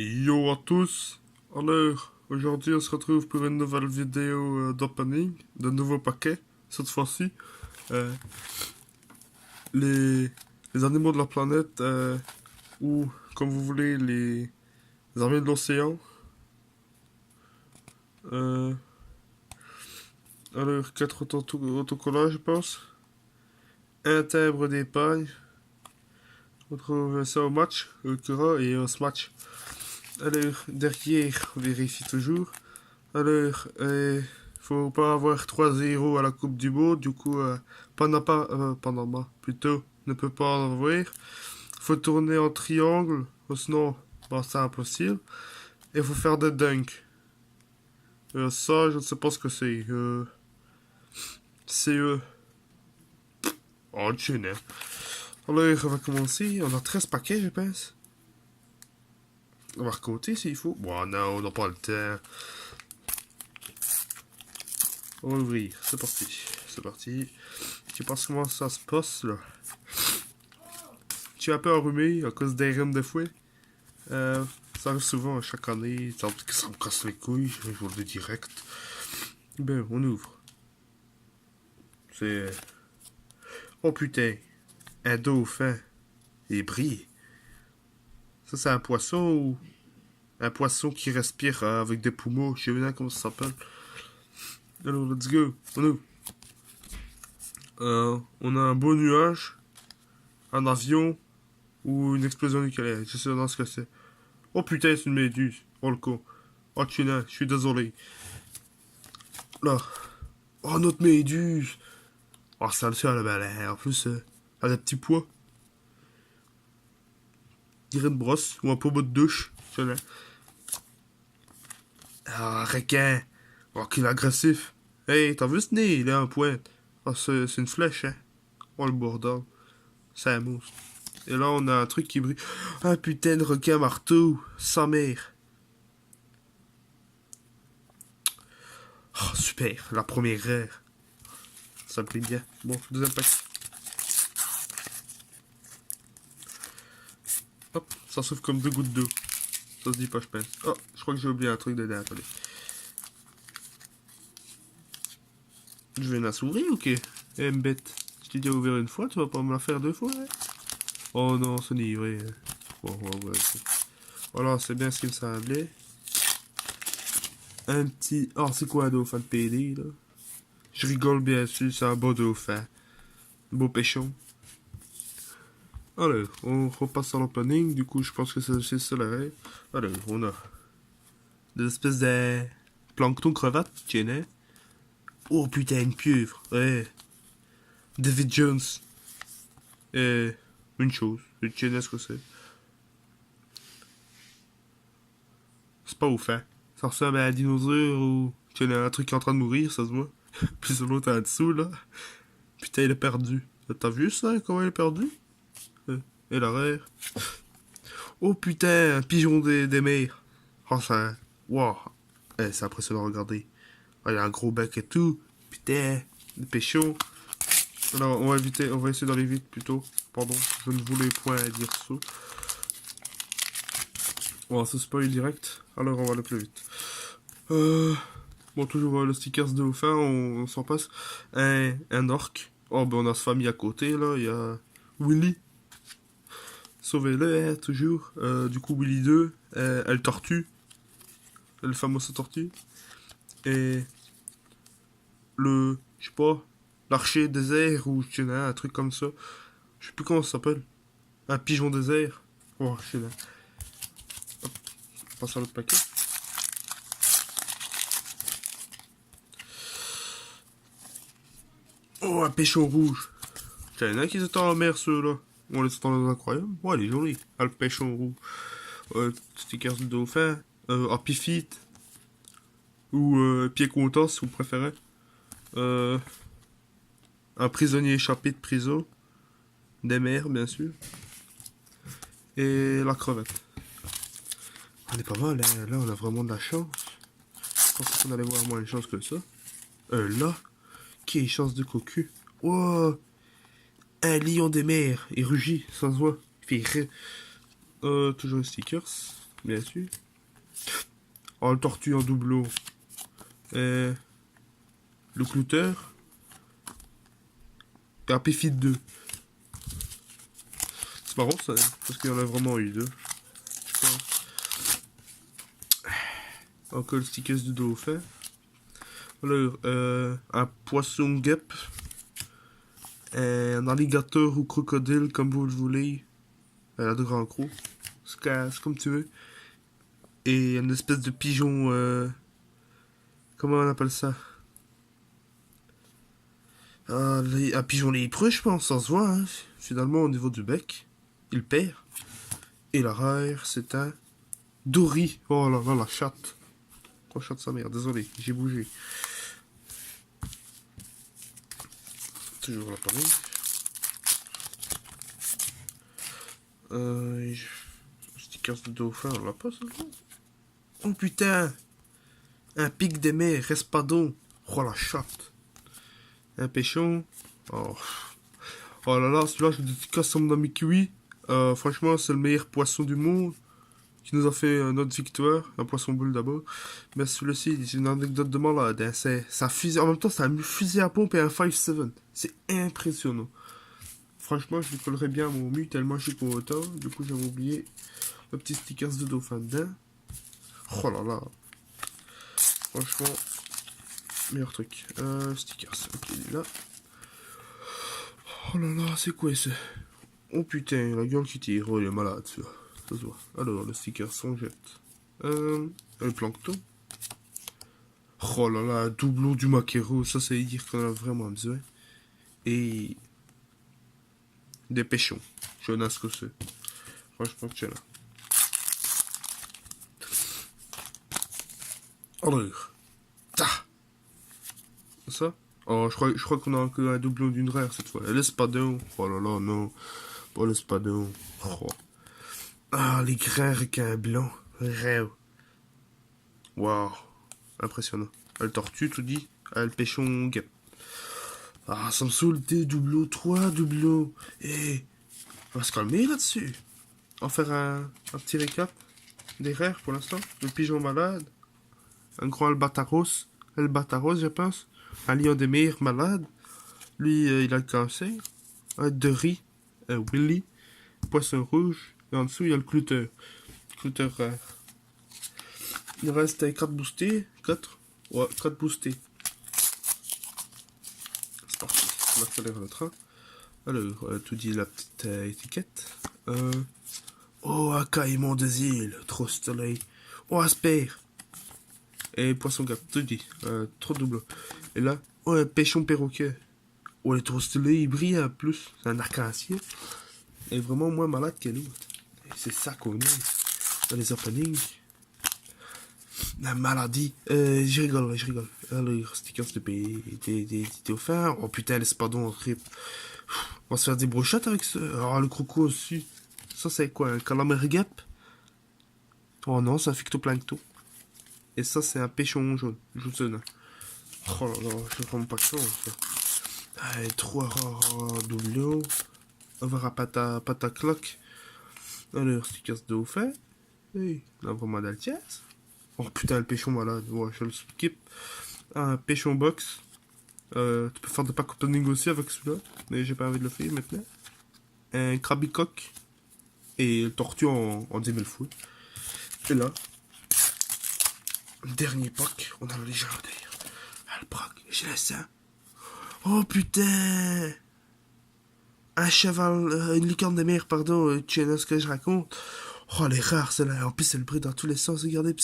Yo à tous. Alors, aujourd'hui on se retrouve pour une nouvelle vidéo d'opening, de nouveaux paquets. Cette fois-ci, euh, les, les animaux de la planète, ou comme vous voulez, les armées de l'océan. Euh, alors, 4 autocollants, je pense. Un timbre d'épargne. On trouve ça au match, au Cura et au Smash. Alors, derrière, on vérifie toujours. Alors, faut pas avoir 3-0 à la Coupe du Monde, du coup, Panama, plutôt, ne peut pas en avoir. Faut tourner en triangle, sinon, bon, c'est impossible. Et faut faire des dunks. Ça, je ne sais pas ce que c'est. C'est oh, tu sais. Alors, on va commencer. On a 13 paquets, je pense. On va recompter s'il faut. Bon, non, on n'a pas le temps. On va ouvrir. C'est parti. C'est parti. Je sais pas comment ça se passe, là. Je suis un peu enrhumé à cause des rhumes de fouet. Ça arrive souvent chaque année. Ça me casse les couilles. Je vous le dis direct. Ben, on ouvre. C'est... Oh putain. Un dauphin. Il brille. Ça, c'est un poisson ou... Un poisson qui respire avec des poumons. Je sais pas comment ça s'appelle. Alors, let's go. On ouvre. On a un beau nuage. Un avion. Ou une explosion nucléaire. Je sais pas ce que c'est. Oh putain, c'est une méduse. Oh le con. Oh tuna, je suis désolé. Là. Oh notre méduse. Oh ça le fait la balai. En plus, elle a des petits pois. Il dirait une brosse ou un pommeau de douche. Celui-là. Ah, requin. Oh qu'il est agressif. Hey, t'as vu ce nez? Il a un point. Oh, c'est une flèche, hein. Oh le bordel. C'est un monstre. Et là, on a un truc qui brille. Un putain de requin marteau. Sa mère. Oh, super. La première rare. Ça me plaît bien. Bon, deuxième pack. Hop, ça s'ouvre comme deux gouttes d'eau. Ça se dit pas, je pense. Oh, je crois que j'ai oublié un truc dedans. Attendez. Je vais la s'ouvrir ou ok? Eh, bête. Je t'ai déjà ouvert une fois, tu vas pas me la faire deux fois, hein? Oh non, ce n'est vrai. Bon, ouais. Voilà, c'est bien ce qu'il me semblait. Un petit... Oh, c'est quoi un dauphin de PD, là? Je rigole bien sûr, c'est un beau dauphin. Beau péchon. Alors, on repasse à l'opening. Du coup, je pense que c'est ça la règle. Alors, on a des espèces de plancton cravate, tiens. Oh putain, une pieuvre. Ouais. David Jones. Une chose. Je tiens ce que c'est. C'est pas ouf, hein. Ça ressemble à un dinosaure ou... Tiens, un truc qui est en train de mourir, ça se voit. Puis sur l'autre en dessous, là. Putain, il est perdu. T'as vu ça, comment il est perdu? Et l'arrière. Oh putain, un pigeon des mers. Oh, ça... Wow. C'est impressionnant à regarder. Oh, il a un gros bec et tout. Putain, des péchons. Alors, on va essayer d'aller vite plutôt. Pardon, je ne voulais point dire ça. On va se spoil direct. Alors, on va aller plus vite. Bon, toujours le stickers de dauphin, on s'en passe. Un orc. Oh, ben on a sa famille à côté, là. Il y a Willy. Sauvez-le, hein, toujours. Du coup, Willy 2. Elle tortue. Le fameux tortue. Et le... Je sais pas. L'archer désert ou je sais pas, un truc comme ça. Je sais plus comment ça s'appelle. Un pigeon désert. Oh, je sais pas. Hop, on passe à l'autre paquet. Oh, un péchon rouge. Il y en a qui étaient en mer, ceux-là. On les attend dans incroyable. Ouais, il est joli. Ah, le péchon rouge. Stickers de dauphin. Happy Feet. Ou pied content, si vous préférez. Un prisonnier échappé de prison. Des mers, bien sûr. Et la crevette. On est pas mal, hein. Là, on a vraiment de la chance. Je pensais qu'on allait voir moins de chance que ça. Là, qui est chance de cocu. Wow, un lion des mers. Il rugit, ça se voit. Il fait rire. Toujours les stickers. bien sûr. Oh, le tortue en doublon. Et le clouteur. Et un Péfit 2. C'est marrant ça, hein, parce qu'il y en a vraiment eu deux. Je pense. Encore le stickers de dauphin. Alors, un poisson guêpe. Un alligator ou crocodile, comme vous le voulez. Elle a de grands crocs. C'est comme tu veux. Et une espèce de pigeon. Comment on appelle ça? Un pigeon lépreux, je pense, ça se voit. Hein. Finalement, au niveau du bec, il perd. Et l'arrière, c'est un Dory. Oh là là, la chatte. Oh, chatte sa mère, désolé, j'ai bougé. Toujours l'appareil. Stickers de dauphin, on l'a pas ça? Oh putain! Un pic des mers, Respadon. Oh la chatte. Un pêchon. Oh, oh là là, celui-là, je le dédicace à mon ami Kiwi. Franchement, c'est le meilleur poisson du monde. Qui nous a fait notre victoire. Un poisson boule d'abord. Mais celui-ci, c'est une anecdote de malade. Hein. C'est un fusil. En même temps, c'est un fusil à pompe et un 5.7. C'est impressionnant. Franchement, je lui collerais bien à mon mu tellement je suis pour autant. Du coup, j'avais oublié le petit stickers de dauphin dedans. Oh là là. Franchement, meilleur truc. Stickers. Ok, il est là. Oh là là, c'est quoi ça? Oh putain, la gueule qui tire. Oh, il est malade, celui-là. Ça se voit. Alors, le sticker s'en jette. Le plancton. Oh là là, doublon du maquereau. Ça, ça veut dire qu'on a vraiment besoin. Et des pêchons. Je n'ai ce que c'est. Franchement, tiens là. Alors, ta. Ça? Oh, je crois qu'on a encore un doublon d'une rare cette fois. L'espadon. Oh là là, non. Pas l'espadon. Oh. Ah, les grands requins blancs. Rêve. Waouh. Impressionnant. Le tortue, tout dit. Le pêchon guêpe. Ah, ça me saoule des doublons. 3 doublons. Et on va se calmer là-dessus. On va faire un petit récap des rares pour l'instant. Le pigeon malade. Un grand albatros. Albatros, je pense. Un lion des mers malade. Lui, il a le cancer. Un de riz. Un Willy. Poisson rouge. Et en dessous, il y a le clouteur. Clouteur rare. Il reste 4 boostés. 4. Ouais, 4 boostés. C'est parti. On accélère le train. Alors, tout dit la petite étiquette. Oh, un caïman des îles. Trop stylé. Oh, asper. Et poisson gap. Tout dit. Trop double. Et là, oh, un pêchon perroquet. Oh, il est trop stylé. Il brille en plus. C'est un arc-en-ciel. Et vraiment moins malade que l'autre. C'est ça qu'on aime dans les openings. La maladie. Je rigole, je rigole. Alors, stickers des dauphins. Oh putain, l'espadon, rip. On va se faire des brochettes avec ça. Oh, le croco aussi. Ça, c'est quoi? Un calamar gap? Oh non, c'est un phytoplancton. Et ça, c'est un pêchon jaune. Jaune. Oh là là, j'ai vraiment pas de chance. Allez, 3 rares doublons. On va à patacloc. Alors, stickers de dauphin. Hey, on a vraiment d'altiesse. Oh putain, le pêchon malade. Ouais, je le skip. Un pêchon box. Tu peux faire des pack opening aussi avec celui-là. Mais j'ai pas envie de le faire maintenant. Un crabicoque. Et le tortue en 10 000 fois. Et là. Dernier pack. On a le légendaire. Albrac. J'ai la ça. Oh putain. Un cheval. Une licorne de mer, pardon. Tu sais ce que je raconte. Oh, elle est rare celle-là. En plus, elle brille dans tous les sens. Regardez.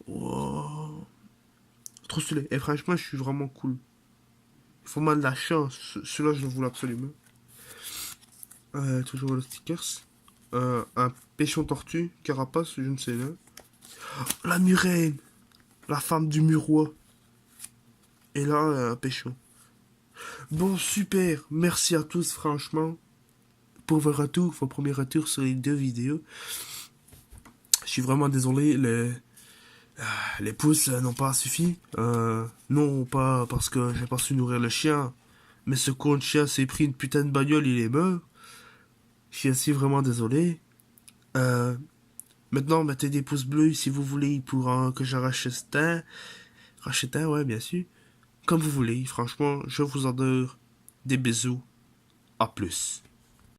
Wow. Trop stylé. Et franchement, je suis vraiment cool. Il faut mal de la chance. Celui-là, je le voulais absolument. Toujours le stickers. Un pêchon tortue. Carapace, je ne sais là. Oh, la murène. La femme du murois. Et là, un pêchon. Bon, super. Merci à tous, franchement. Pour vos retours, vos premiers retours sur les 2 vidéos. Je suis vraiment désolé, les pouces n'ont pas suffi. Non, pas parce que j'ai pas su nourrir le chien, mais ce con de chien s'est pris une putain de bagnole, il est mort. Je suis aussi vraiment désolé. Maintenant, mettez des pouces bleus si vous voulez pour que je rachète un. Rachète un, ouais, bien sûr. Comme vous voulez, franchement, je vous adore. Des bisous. À plus.